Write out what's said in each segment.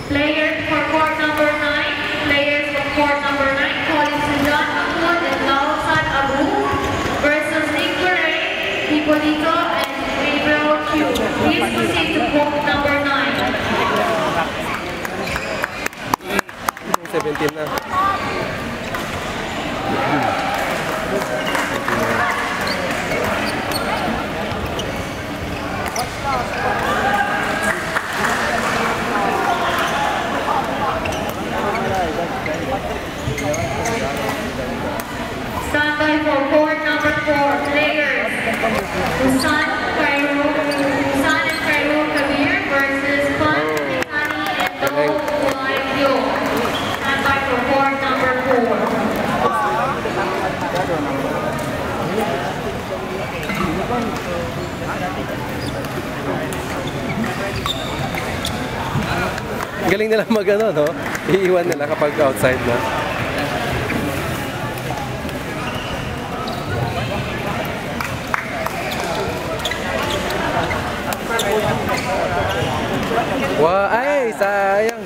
Players for court number 9. Players for court number 9. Colin Sujan Mahmoud and Lausan Abu versus Nick Gray, Hipolito, and Gabriel Q. Please proceed to court number 9. 17 na. Standby for court number 4. Players Husan and Khairul Kabir versus Pan Tikani and Do Walayo. Standby for court number 4. Galing nila mag-ano, no? Iiwan nila kapag outside na. Wow, ay, sayang.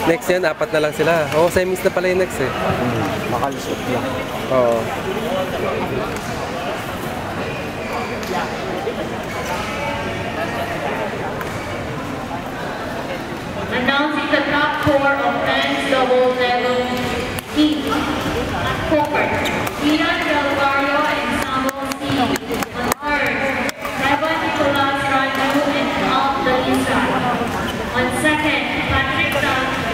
Next yan, 4 na lang sila. Oo, semis na pala yung next eh. Makalusot lang. Oo. Announcing the top 4 of men's double level team. Poker, Ian Del Barrio and Samuel C. On third, Evan Nicolas Ranu and Al Dalisa. On second, Patrick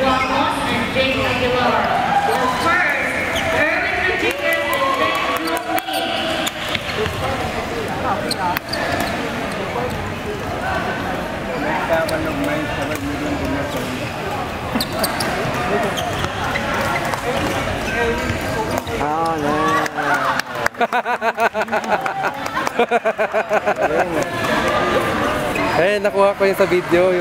Ramos and Jake Aguilar. On first, Erwin Rodriguez and Ben Lee. Eh, nakuha ko yung sa video.